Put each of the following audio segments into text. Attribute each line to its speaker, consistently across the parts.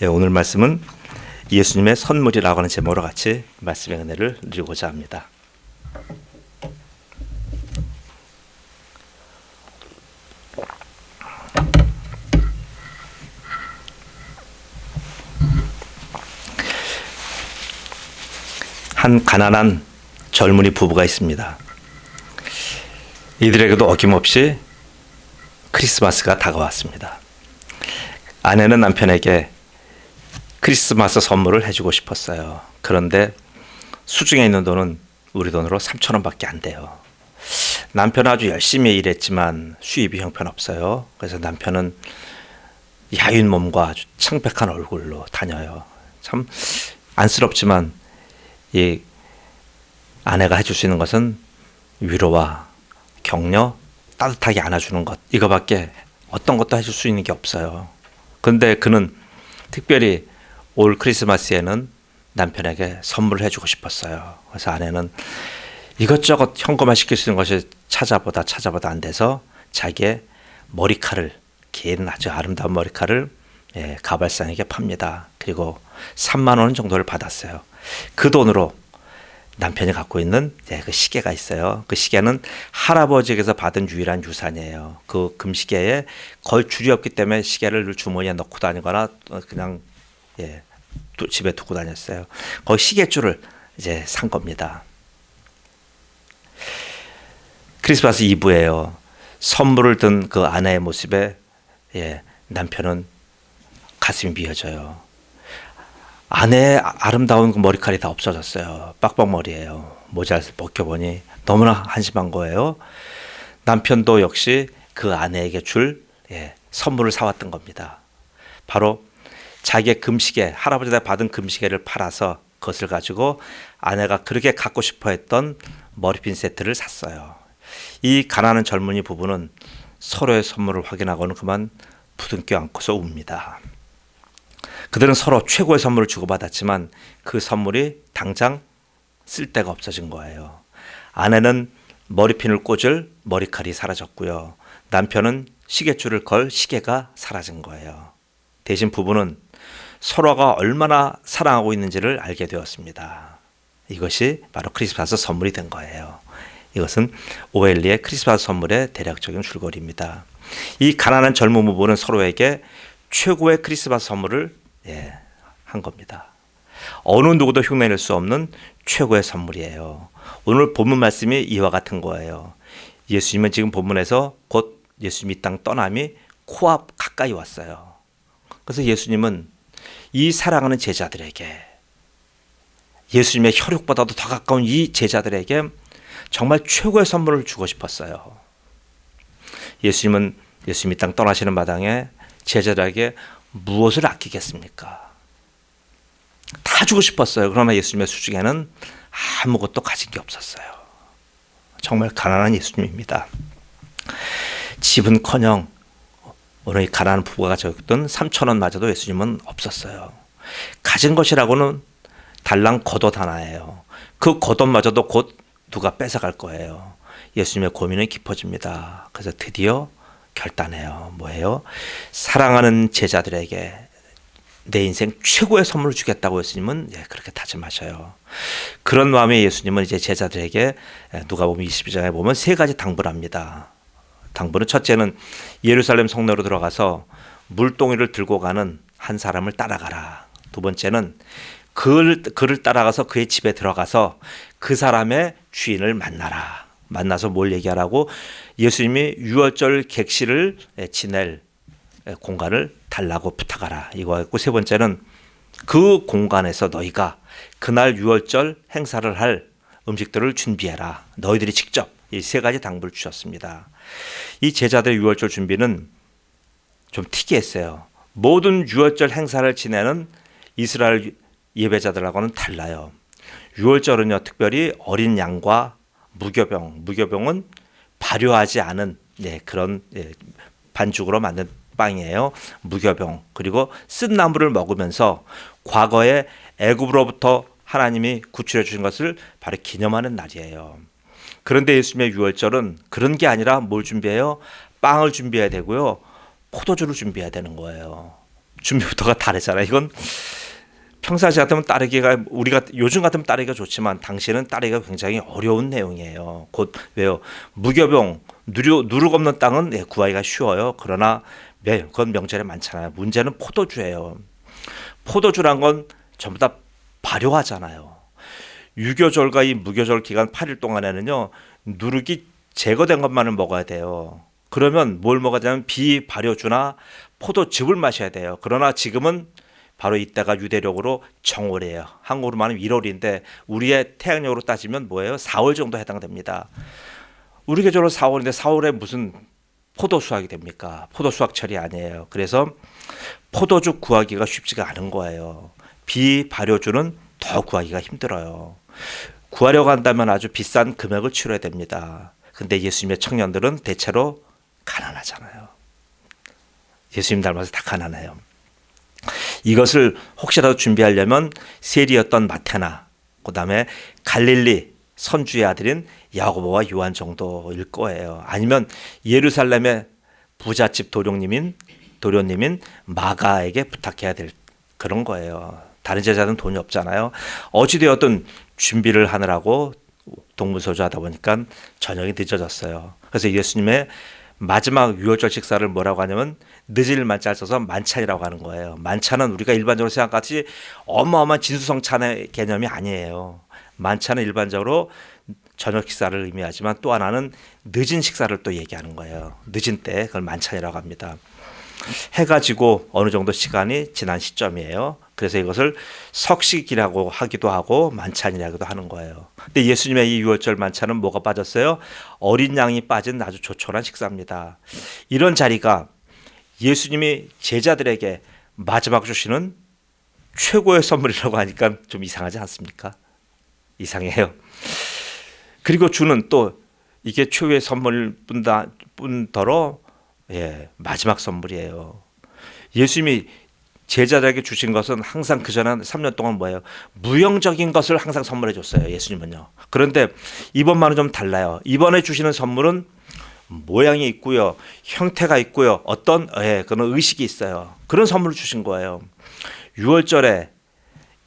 Speaker 1: 오늘 말씀은 예수님의 선물이라고 하는 제목으로 같이 말씀의 은혜를 누리고자 합니다. 한 가난한 젊은이 부부가 있습니다. 이들에게도 어김없이 크리스마스가 다가왔습니다. 아내는 남편에게 크리스마스 선물을 해주고 싶었어요. 그런데 수중에 있는 돈은 우리 돈으로 3,000원밖에 안 돼요. 남편은 아주 열심히 일했지만 수입이 형편없어요. 그래서 남편은 야윈 몸과 아주 창백한 얼굴로 다녀요. 참 안쓰럽지만 이 아내가 해줄 수 있는 것은 위로와 격려, 따뜻하게 안아주는 것, 이거밖에 어떤 것도 해줄 수 있는 게 없어요. 그런데 그는 특별히 올 크리스마스에는 남편에게 선물을 해주고 싶었어요. 그래서 아내는 이것저것 현금화 시킬 수 있는 것이 찾아보다 안 돼서 자기의 머리칼을, 긴 아주 아름다운 머리칼을 가발상에게 팝니다. 그리고 3만 원 정도를 받았어요. 그 돈으로 남편이 갖고 있는 그 시계가 있어요. 그 시계는 할아버지에게서 받은 유일한 유산이에요. 그 금시계에 거의 줄이 없기 때문에 시계를 주머니에 넣고 다니거나 그냥 또 집에 두고 다녔어요. 거기 시계줄을 이제 산 겁니다. 크리스마스 이브예요. 선물을 든 그 아내의 모습에 남편은 가슴이 미어져요. 아내의 아름다운 그 머리칼이 다 없어졌어요. 빡빡머리예요. 모자를 벗겨보니 너무나 한심한 거예요. 남편도 역시 그 아내에게 줄 선물을 사왔던 겁니다. 바로 자기의 금시계, 할아버지가 받은 금시계를 팔아서 그것을 가지고 아내가 그렇게 갖고 싶어 했던 머리핀 세트를 샀어요. 이 가난한 젊은이 부부는 서로의 선물을 확인하고는 그만 부둥켜 안고서 웁니다. 그들은 서로 최고의 선물을 주고받았지만 그 선물이 당장 쓸 데가 없어진 거예요. 아내는 머리핀을 꽂을 머리칼이 사라졌고요. 남편은 시계줄을 걸 시계가 사라진 거예요. 대신 부부는 서로가 얼마나 사랑하고 있는지를 알게 되었습니다. 이것이 바로 크리스마스 선물이 된 거예요. 이것은 오엘리의 크리스마스 선물의 대략적인 줄거리입니다. 이 가난한 젊은 부부는 서로에게 최고의 크리스마스 선물을 한 겁니다. 어느 누구도 흉내낼 수 없는 최고의 선물이에요. 오늘 본문 말씀이 이와 같은 거예요. 예수님은 지금 본문에서 곧 예수님 이 땅 떠남이 코앞 가까이 왔어요. 그래서 예수님은 이 사랑하는 제자들에게, 예수님의 혈육보다도 더 가까운 이 제자들에게 정말 최고의 선물을 주고 싶었어요. 예수님은 예수님 이 땅 떠나시는 마당에 제자들에게 무엇을 아끼겠습니까? 다 주고 싶었어요. 그러나 예수님의 수중에는 아무것도 가진 게 없었어요. 정말 가난한 예수님입니다. 집은커녕 오늘 이 가난한 부부가 적던 3,000원마저도 예수님은 없었어요. 가진 것이라고는 달랑 겉옷 하나예요. 그 겉옷마저도 곧 누가 뺏어갈 거예요. 예수님의 고민은 깊어집니다. 그래서 드디어 결단해요. 뭐예요? 사랑하는 제자들에게 내 인생 최고의 선물을 주겠다고 예수님은 그렇게 다짐하셔요. 그런 마음에 예수님은 이제 제자들에게 누가복음 22장에 보면 세 가지 당부를 합니다. 당부는 첫째는 예루살렘 성내로 들어가서 물동이를 들고 가는 한 사람을 따라가라. 두 번째는 그를 따라가서 그의 집에 들어가서 그 사람의 주인을 만나라. 만나서 뭘 얘기하라고? 예수님이 유월절 객실을 지낼 공간을 달라고 부탁하라. 이거였고, 세 번째는 그 공간에서 너희가 그날 유월절 행사를 할 음식들을 준비해라. 너희들이 직접. 이 세 가지 당부를 주셨습니다. 이 제자들의 유월절 준비는 좀 특이했어요. 모든 유월절 행사를 지내는 이스라엘 예배자들하고는 달라요. 유월절은요, 특별히 어린 양과 무교병은 발효하지 않은 그런 반죽으로 만든 빵이에요. 무교병. 그리고 쓴 나물을 먹으면서 과거에 애굽으로부터 하나님이 구출해 주신 것을 바로 기념하는 날이에요. 그런데 예수님의 유월절은 그런 게 아니라 뭘 준비해요? 빵을 준비해야 되고요. 포도주를 준비해야 되는 거예요. 준비부터가 다르잖아요. 이건 평상시 같으면 따르기가 우리가 요즘 같으면 따르기가 좋지만 당시에는 따르기가 굉장히 어려운 내용이에요. 곧 왜요? 무교병 누룩 없는 땅은 구하기가 쉬워요. 그러나 그건 명절에 많잖아요. 문제는 포도주예요. 포도주란 건 전부 다 발효하잖아요. 유교절과 이 무교절 기간 8일 동안에는요, 누룩이 제거된 것만을 먹어야 돼요. 그러면 뭘 먹어야 되냐면 비발효주나 포도즙을 마셔야 돼요. 그러나 지금은 바로 이때가 유대력으로 정월이에요. 한국으로 말하면 1월인데 우리의 태양력으로 따지면 뭐예요? 4월 정도 해당됩니다. 우리 계절로 4월인데 4월에 무슨 포도 수확이 됩니까? 포도 수확철이 아니에요. 그래서 포도주 구하기가 쉽지가 않은 거예요. 비발효주는 더 구하기가 힘들어요. 구하려고 한다면 아주 비싼 금액을 치러야 됩니다. 근데 예수님의 청년들은 대체로 가난하잖아요. 예수님 닮아서 다 가난해요. 이것을 혹시라도 준비하려면 세리였던 마태나 그다음에 갈릴리 선주의 아들인 야고보와 요한 정도일 거예요. 아니면 예루살렘의 부잣집 도련님인 마가에게 부탁해야 될 그런 거예요. 다른 제자들은 돈이 없잖아요. 어찌되었든 준비를 하느라고 동분서주하다 보니까 저녁이 늦어졌어요. 그래서 예수님의 마지막 유월절 식사를 뭐라고 하냐면 늦을 만자를 써서 만찬이라고 하는 거예요. 만찬은 우리가 일반적으로 생각같이 어마어마한 진수성찬의 개념이 아니에요. 만찬은 일반적으로 저녁 식사를 의미하지만 또 하나는 늦은 식사를 또 얘기하는 거예요. 늦은 때 그걸 만찬이라고 합니다. 해가 지고 어느 정도 시간이 지난 시점이에요. 그래서 이것을 석식이라고 하기도 하고 만찬이라고도 하는 거예요. 근데 예수님의 이 유월절 만찬은 뭐가 빠졌어요? 어린 양이 빠진 아주 조촐한 식사입니다. 이런 자리가 예수님이 제자들에게 마지막 주시는 최고의 선물이라고 하니까 좀 이상하지 않습니까? 이상해요. 그리고 주는 또 이게 최후의 선물일 뿐더러 마지막 선물이에요. 예수님이 제자들에게 주신 것은 항상 그전에 3년 동안 뭐예요? 무형적인 것을 항상 선물해 줬어요. 예수님은요. 그런데 이번만은 좀 달라요. 이번에 주시는 선물은 모양이 있고요. 형태가 있고요. 어떤 그런 의식이 있어요. 그런 선물을 주신 거예요. 6월절에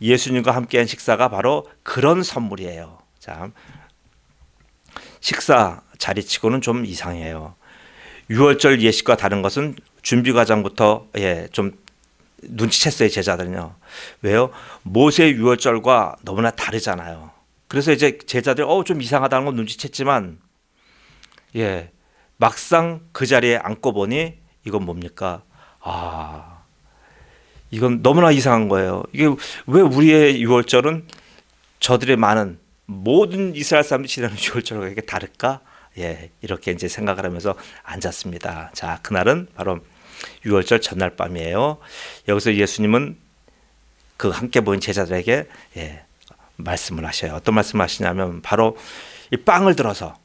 Speaker 1: 예수님과 함께한 식사가 바로 그런 선물이에요. 자, 식사 자리치고는 좀 이상해요. 6월절 예식과 다른 것은 준비 과정부터 좀 눈치챘어요. 제자들은요. 왜요? 모세의 6월절과 너무나 다르잖아요. 그래서 이제 제자들이 좀 이상하다는 건 눈치챘지만 막상 그 자리에 앉고 보니 이건 뭡니까? 이건 너무나 이상한 거예요. 이게 왜 우리의 6월절은 저들의 많은 모든 이스라엘 사람들이 지내는 6월절과 이렇게 다를까? 이렇게 이제 생각을 하면서 앉았습니다. 자, 그날은 바로 6월절 전날 밤이에요. 여기서 예수님은 그 함께 모인 제자들에게 말씀을 하셔요. 어떤 말씀을 하시냐면 바로 이 빵을 들어서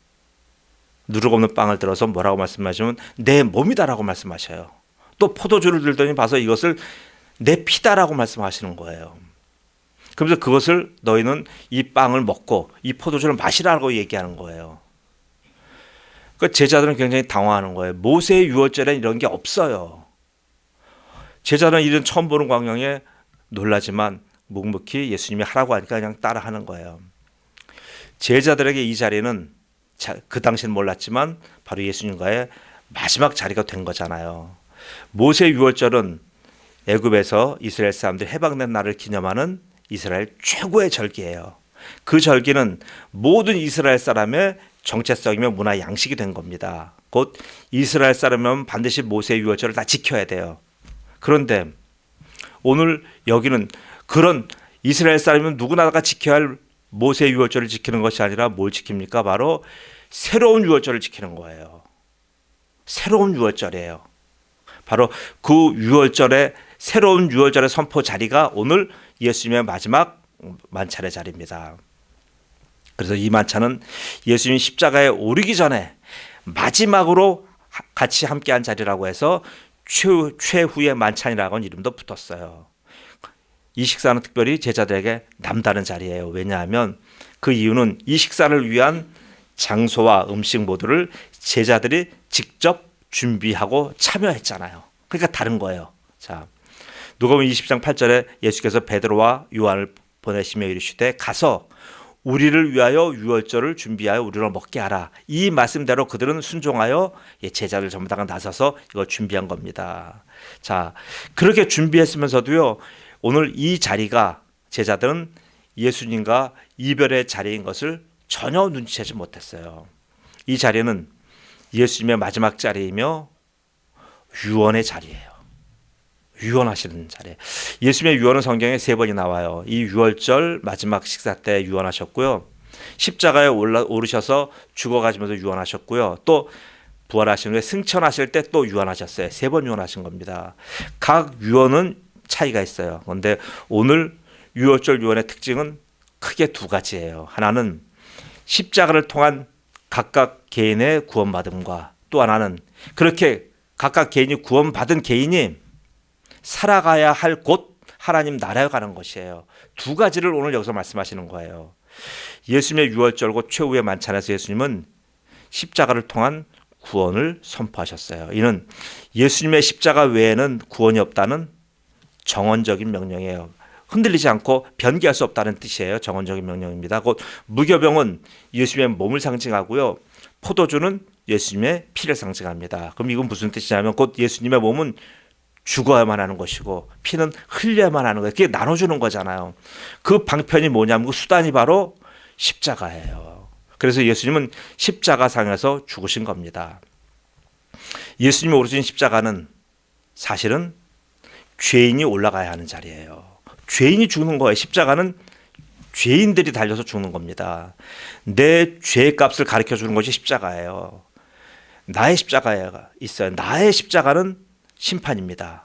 Speaker 1: 누룩 없는 빵을 들어서 뭐라고 말씀하시면 내 몸이다라고 말씀하셔요. 또 포도주를 들더니 봐서 이것을 내 피다라고 말씀하시는 거예요. 그래서 그것을 너희는 이 빵을 먹고 이 포도주를 마시라고 얘기하는 거예요. 그 제자들은 굉장히 당황하는 거예요. 모세의 유월절에는 이런 게 없어요. 제자는 이런 처음 보는 광경에 놀라지만 묵묵히 예수님이 하라고 하니까 그냥 따라하는 거예요. 제자들에게 이 자리는 그 당시는 몰랐지만 바로 예수님과의 마지막 자리가 된 거잖아요. 모세의 유월절은 애굽에서 이스라엘 사람들이 해방된 날을 기념하는 이스라엘 최고의 절기예요. 그 절기는 모든 이스라엘 사람의 정체성이며 문화 양식이 된 겁니다. 곧 이스라엘 사람이면 반드시 모세의 유월절을 다 지켜야 돼요. 그런데 오늘 여기는 그런 이스라엘 사람이면 누구나가 지켜야 할 모세의 유월절을 지키는 것이 아니라 뭘 지킵니까? 바로 새로운 유월절을 지키는 거예요. 새로운 유월절이에요. 바로 그 유월절의 새로운 유월절의 선포 자리가 오늘 예수님의 마지막 만찬의 자리입니다. 그래서 이 만찬은 예수님이 십자가에 오르기 전에 마지막으로 같이 함께한 자리라고 해서 최후의 만찬이라고는 이름도 붙었어요. 이 식사는 특별히 제자들에게 남다른 자리예요. 왜냐하면 그 이유는 이 식사를 위한 장소와 음식 모두를 제자들이 직접 준비하고 참여했잖아요. 그러니까 다른 거예요. 자, 누가복음 20장 8절에 예수께서 베드로와 요한을 보내시며 이르시되 가서 우리를 위하여 유월절을 준비하여 우리로 먹게 하라. 이 말씀대로 그들은 순종하여 제자들 전부 다가 나서서 이걸 준비한 겁니다. 자, 그렇게 준비했으면서도요, 오늘 이 자리가 제자들은 예수님과 이별의 자리인 것을 전혀 눈치채지 못했어요. 이 자리는 예수님의 마지막 자리이며 유언의 자리예요. 유언하시는 자리. 예수님의 유언은 성경에 3번이 나와요. 이 유월절 마지막 식사 때 유언하셨고요. 십자가에 오르셔서 죽어가시면서 유언하셨고요. 또 부활하신 후에 승천하실 때 또 유언하셨어요. 3번 유언하신 겁니다. 각 유언은 차이가 있어요. 그런데 오늘 유월절 유언의 특징은 크게 2가지예요. 하나는 십자가를 통한 각각 개인의 구원받음과 또 하나는 그렇게 각각 개인이 구원받은 개인이 살아가야 할 곳 하나님 나라에 가는 것이에요. 2가지를 오늘 여기서 말씀하시는 거예요. 예수님의 유월절과 최후의 만찬에서 예수님은 십자가를 통한 구원을 선포하셨어요. 이는 예수님의 십자가 외에는 구원이 없다는 정언적인 명령이에요. 흔들리지 않고 변개할 수 없다는 뜻이에요. 정언적인 명령입니다. 곧 무교병은 예수님의 몸을 상징하고요. 포도주는 예수님의 피를 상징합니다. 그럼 이건 무슨 뜻이냐면 곧 예수님의 몸은 죽어야만 하는 것이고 피는 흘려야만 하는 거예요. 그게 나눠주는 거잖아요. 그 방편이 뭐냐면 그 수단이 바로 십자가예요. 그래서 예수님은 십자가상에서 죽으신 겁니다. 예수님이 오르신 십자가는 사실은 죄인이 올라가야 하는 자리예요. 죄인이 죽는 거예요. 십자가는 죄인들이 달려서 죽는 겁니다. 내 죄의 값을 가르쳐 주는 것이 십자가예요. 나의 십자가가 있어요. 나의 십자가는 심판입니다.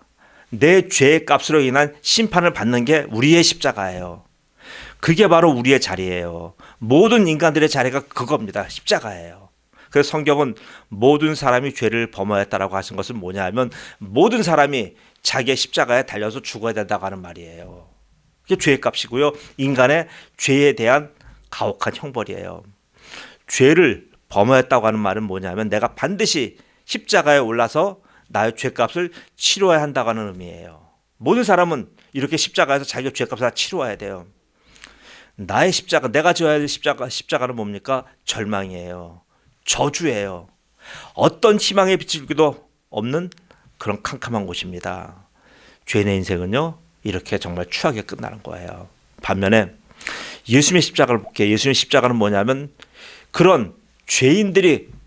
Speaker 1: 내 죄의 값으로 인한 심판을 받는 게 우리의 십자가예요. 그게 바로 우리의 자리예요. 모든 인간들의 자리가 그겁니다. 십자가예요. 그래서 성경은 모든 사람이 죄를 범하였다라고 하신 것은 뭐냐 하면 모든 사람이 자기의 십자가에 달려서 죽어야 된다고 하는 말이에요. 그게 죄의 값이고요. 인간의 죄에 대한 가혹한 형벌이에요. 죄를 범하였다고 하는 말은 뭐냐 하면 내가 반드시 십자가에 올라서 나의 죄값을 치러야 한다고 하는 의미예요. 모든 사람은 이렇게 십자가에서 자기의 죄값을 다 치러야 돼요. 나의 십자가, 내가 져야 할 십자가는 뭡니까? 절망이에요. 저주예요. 어떤 희망의 빛을 주기도 없는 그런 캄캄한 곳입니다. 죄인의 인생은요, 이렇게 정말 추하게 끝나는 거예요. 반면에 예수님의 십자가를 볼게요. 예수님의 십자가는 뭐냐면 그런 죄인들이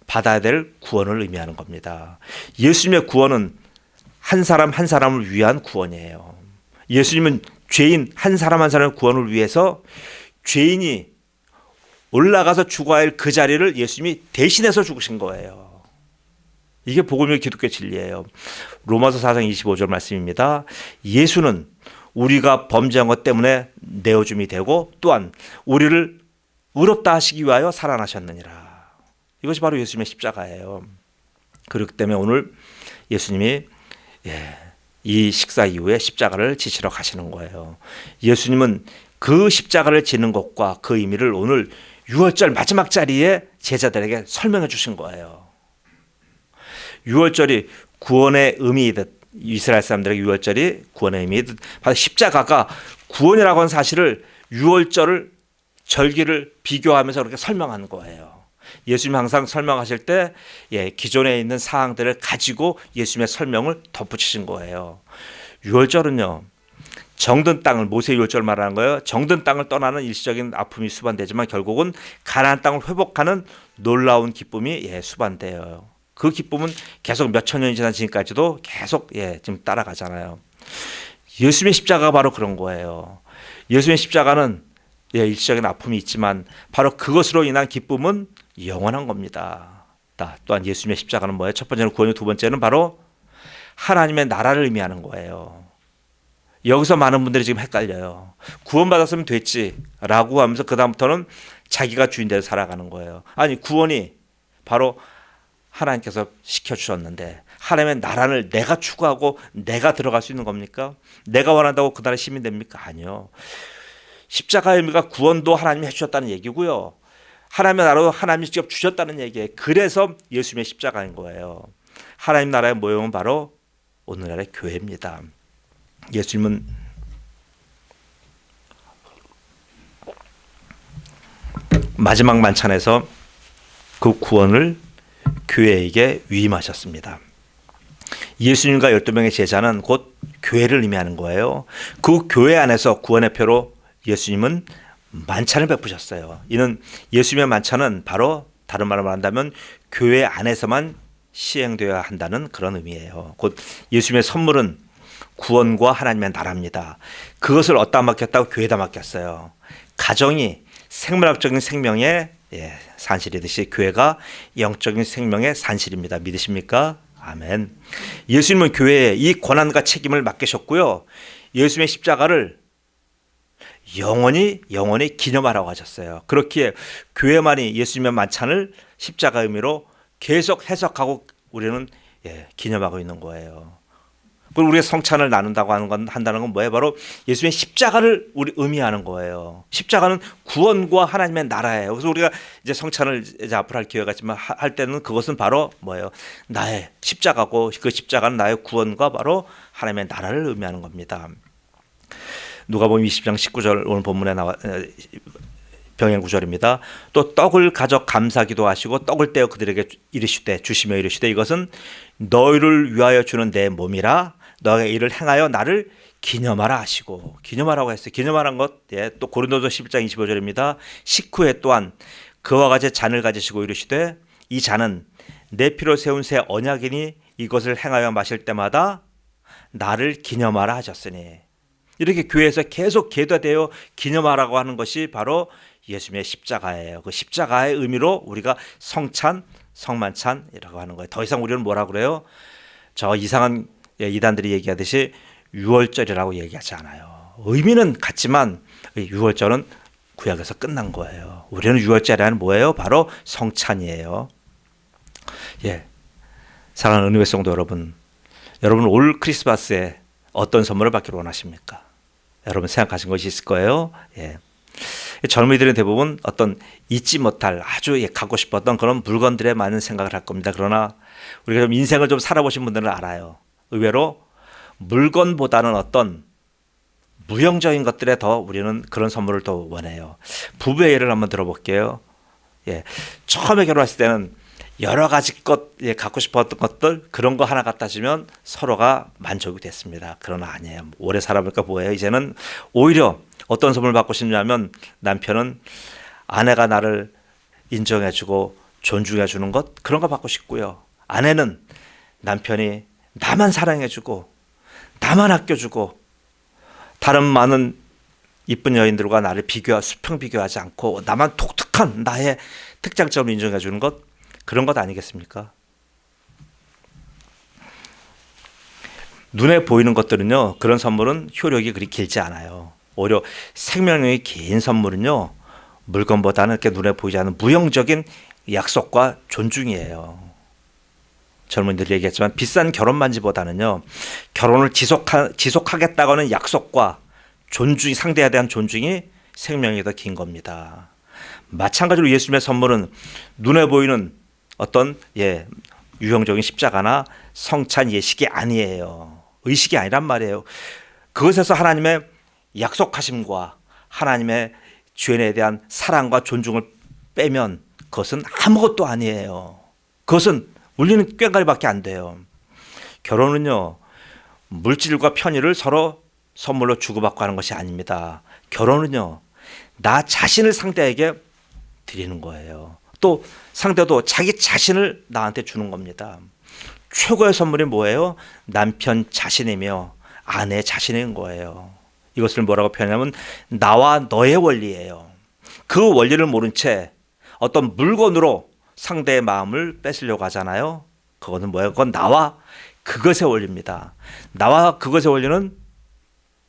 Speaker 1: 받아야 될 구원을 의미하는 겁니다. 예수님의 구원은 한 사람 한 사람을 위한 구원이에요. 예수님은 죄인 한 사람 한 사람의 구원을 위해서 죄인이 올라가서 죽어야 할 그 자리를 예수님이 대신해서 죽으신 거예요. 이게 복음의 기독교 진리예요. 로마서 4장 25절 말씀입니다. 예수는 우리가 범죄한 것 때문에 내어줌이 되고 또한 우리를 의롭다 하시기 위하여 살아나셨느니라. 이것이 바로 예수님의 십자가예요. 그렇기 때문에 오늘 예수님이 이 식사 이후에 십자가를 지시러 가시는 거예요. 예수님은 그 십자가를 지는 것과 그 의미를 오늘 유월절 마지막 자리에 제자들에게 설명해 주신 거예요. 유월절이 구원의 의미이듯 이스라엘 사람들에게 유월절이 구원의 의미이듯 바로 십자가가 구원이라고 하는 사실을 유월절을 절기를 비교하면서 그렇게 설명한 거예요. 예수님 항상 설명하실 때 기존에 있는 사항들을 가지고 예수님의 설명을 덧붙이신 거예요. 유월절은요, 정든 땅을, 모세 유월절 말하는 거예요. 정든 땅을 떠나는 일시적인 아픔이 수반되지만 결국은 가나안 땅을 회복하는 놀라운 기쁨이 수반돼요. 그 기쁨은 계속 몇천 년이 지난 지금까지도 계속 지금 따라가잖아요. 예수님의 십자가가 바로 그런 거예요. 예수님의 십자가는 일시적인 아픔이 있지만 바로 그것으로 인한 기쁨은 영원한 겁니다. 또한 예수님의 십자가는 뭐예요? 첫 번째는 구원이고 두 번째는 바로 하나님의 나라를 의미하는 거예요. 여기서 많은 분들이 지금 헷갈려요. 구원받았으면 됐지라고 하면서 그 다음부터는 자기가 주인 되어 살아가는 거예요. 아니, 구원이 바로 하나님께서 시켜주셨는데 하나님의 나라를 내가 추구하고 내가 들어갈 수 있는 겁니까? 내가 원한다고 그 나라의 시민 됩니까? 아니요. 십자가의 의미가 구원도 하나님이 해주셨다는 얘기고요. 하나님의 나라도 하나님이 직접 주셨다는 얘기예요. 그래서 예수님의 십자가인 거예요. 하나님 나라의 모형은 바로 오늘날의 교회입니다. 예수님은 마지막 만찬에서 그 구원을 교회에게 위임하셨습니다. 예수님과 12명의 제자는 곧 교회를 의미하는 거예요. 그 교회 안에서 구원의 표로 예수님은 만찬을 베푸셨어요. 이는 예수님의 만찬은 바로 다른 말로 말한다면 교회 안에서만 시행되어야 한다는 그런 의미예요. 곧 예수님의 선물은 구원과 하나님의 나라입니다. 그것을 어디다 맡겼다고? 교회에다 맡겼어요. 가정이 생물학적인 생명의 산실이듯이 교회가 영적인 생명의 산실입니다. 믿으십니까? 아멘. 예수님은 교회에 이 권한과 책임을 맡기셨고요. 예수님의 십자가를 영원히 기념하라고 하셨어요. 그렇기에 교회만이 예수님의 만찬을 십자가 의미로 계속 해석하고 우리는 기념하고 있는 거예요. 그리고 우리가 성찬을 나눈다고 한다는 건 뭐예요? 바로 예수님의 십자가를 우리 의미하는 거예요. 십자가는 구원과 하나님의 나라예요. 그래서 우리가 이제 성찬을 이제 앞으로 할 기회가 있지만 할 때는 그것은 바로 뭐예요? 나의 십자가고 그 십자가는 나의 구원과 바로 하나님의 나라를 의미하는 겁니다. 누가복음 20장 19절 오늘 본문에 나와 병행 구절입니다. 또 떡을 가져 감사기도 하시고 떡을 떼어 그들에게 이르시되 주시며 이르시되 이것은 너희를 위하여 주는 내 몸이라 너희가 이를 행하여 나를 기념하라 하시고 기념하라고 했어요. 기념하라는 것 또 고린도서 11장 25절입니다. 식후에 또한 그와 같이 잔을 가지시고 이르시되 이 잔은 내 피로 세운 새 언약이니 이것을 행하여 마실 때마다 나를 기념하라 하셨으니 이렇게 교회에서 계속 계도되어 기념하라고 하는 것이 바로 예수님의 십자가예요. 그 십자가의 의미로 우리가 성찬, 성만찬이라고 하는 거예요. 더 이상 우리는 뭐라 그래요? 저 이상한 이단들이 얘기하듯이 유월절이라고 얘기하지 않아요. 의미는 같지만 유월절은 구약에서 끝난 거예요. 우리는 유월절이란 뭐예요? 바로 성찬이에요. 사랑하는 은혜의 성도 여러분, 여러분 올 크리스마스에 어떤 선물을 받기를 원하십니까? 여러분 생각하신 것이 있을 거예요. 젊은이들은 대부분 어떤 잊지 못할 아주 갖고 싶었던 그런 물건들에 많은 생각을 할 겁니다. 그러나 우리가 좀 인생을 좀 살아보신 분들은 알아요. 의외로 물건보다는 어떤 무형적인 것들에 더 우리는 그런 선물을 더 원해요. 부부의 예를 한번 들어볼게요. 처음에 결혼했을 때는 여러 가지 것 갖고 싶었던 것들 그런 거 하나 갖다 주면 서로가 만족이 됐습니다. 그러나 아니에요. 오래 살아보니까 뭐예요? 이제는 오히려 어떤 선물을 받고 싶냐면 남편은 아내가 나를 인정해주고 존중해주는 것 그런 거 받고 싶고요. 아내는 남편이 나만 사랑해주고 나만 아껴주고 다른 많은 이쁜 여인들과 나를 수평 비교하지 않고 나만 독특한 나의 특장점을 인정해주는 것 그런 것 아니겠습니까? 눈에 보이는 것들은요, 그런 선물은 효력이 그리 길지 않아요. 오히려 생명력이 긴 선물은요, 물건보다는 이렇게 눈에 보이지 않는 무형적인 약속과 존중이에요. 젊은이들이 얘기했지만 비싼 결혼 반지보다는요, 결혼을 지속하겠다고 하는 약속과 존중이, 상대에 대한 존중이 생명이 더 긴 겁니다. 마찬가지로 예수님의 선물은 눈에 보이는 어떤 유형적인 십자가나 성찬 예식이 아니에요. 의식이 아니란 말이에요. 그것에서 하나님의 약속하심과 하나님의 죄인에 대한 사랑과 존중을 빼면 그것은 아무것도 아니에요. 그것은 우리는 꽹과리밖에 안 돼요. 결혼은요, 물질과 편의를 서로 선물로 주고받고 하는 것이 아닙니다. 결혼은요, 나 자신을 상대에게 드리는 거예요. 또 상대도 자기 자신을 나한테 주는 겁니다. 최고의 선물이 뭐예요? 남편 자신이며 아내 자신인 거예요. 이것을 뭐라고 표현하면 나와 너의 원리예요. 그 원리를 모른 채 어떤 물건으로 상대의 마음을 뺏으려고 하잖아요. 그거는 뭐예요? 그건 나와 그것의 원리입니다. 나와 그것의 원리는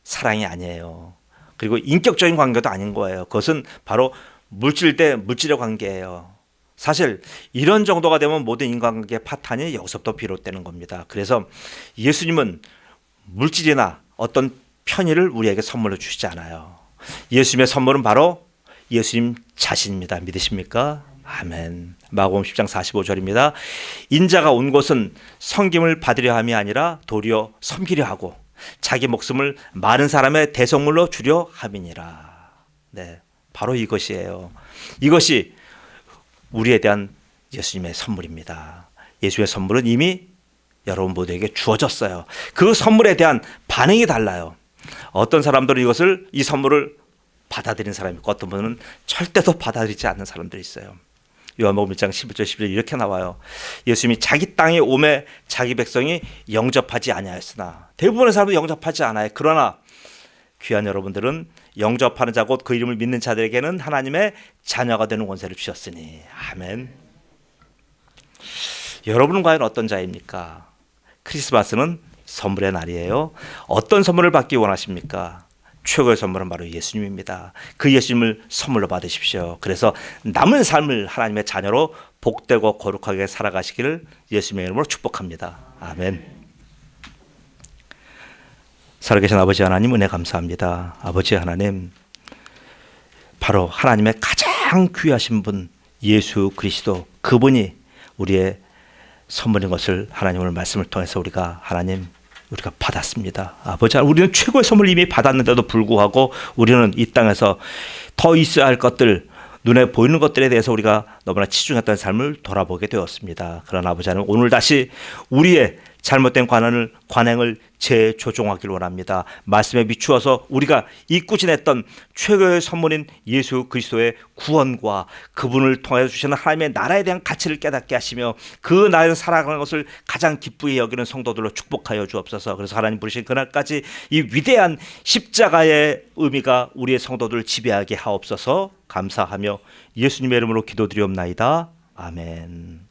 Speaker 1: 사랑이 아니에요. 그리고 인격적인 관계도 아닌 거예요. 그것은 바로 물질 대 물질의 관계예요. 사실 이런 정도가 되면 모든 인간관계의 파탄이 여기서부터 비롯되는 겁니다. 그래서 예수님은 물질이나 어떤 편의를 우리에게 선물로 주시지 않아요. 예수님의 선물은 바로 예수님 자신입니다. 믿으십니까? 아멘. 마가복음 10장 45절입니다. 인자가 온 곳은 섬김을 받으려 함이 아니라 도리어 섬기려 하고 자기 목숨을 많은 사람의 대속물로 주려 함이니라. 네, 바로 이것이에요. 이것이 우리에 대한 예수님의 선물입니다. 예수의 선물은 이미 여러분 모두에게 주어졌어요. 그 선물에 대한 반응이 달라요. 어떤 사람들은 이 선물을 받아들이는 사람이 있고 어떤 분은 절대도 받아들이지 않는 사람들이 있어요. 요한복음 1장 11절 12절 이렇게 나와요. 예수님이 자기 땅에 오매 자기 백성이 영접하지 아니하였으나, 대부분의 사람도 영접하지 않아요. 그러나 귀한 여러분들은 영접하는 자 곧 그 이름을 믿는 자들에게는 하나님의 자녀가 되는 권세를 주셨으니. 아멘. 여러분은 과연 어떤 자입니까? 크리스마스는 선물의 날이에요. 어떤 선물을 받기 원하십니까? 최고의 선물은 바로 예수님입니다. 그 예수님을 선물로 받으십시오. 그래서 남은 삶을 하나님의 자녀로 복되고 거룩하게 살아가시기를 예수님의 이름으로 축복합니다. 아멘. 살아계신 아버지 하나님, 은혜 감사합니다. 아버지 하나님, 바로 하나님의 가장 귀하신 분 예수 그리스도, 그분이 우리의 선물인 것을 하나님의 말씀을 통해서 우리가 받았습니다. 아버지, 우리는 최고의 선물을 이미 받았는데도 불구하고 우리는 이 땅에서 더 있어야 할 것들, 눈에 보이는 것들에 대해서 우리가 너무나 치중했던 삶을 돌아보게 되었습니다. 그러나 아버지 하나님, 오늘 다시 우리의 잘못된 관행을 재조정하기를 원합니다. 말씀에 비추어서 우리가 잊고 지냈던 최고의 선물인 예수 그리스도의 구원과 그분을 통해 주시는 하나님의 나라에 대한 가치를 깨닫게 하시며 그 나라에서 살아가는 것을 가장 기쁘게 여기는 성도들로 축복하여 주옵소서. 그래서 하나님 부르신 그날까지 이 위대한 십자가의 의미가 우리의 성도들을 지배하게 하옵소서. 감사하며 예수님의 이름으로 기도드리옵나이다. 아멘.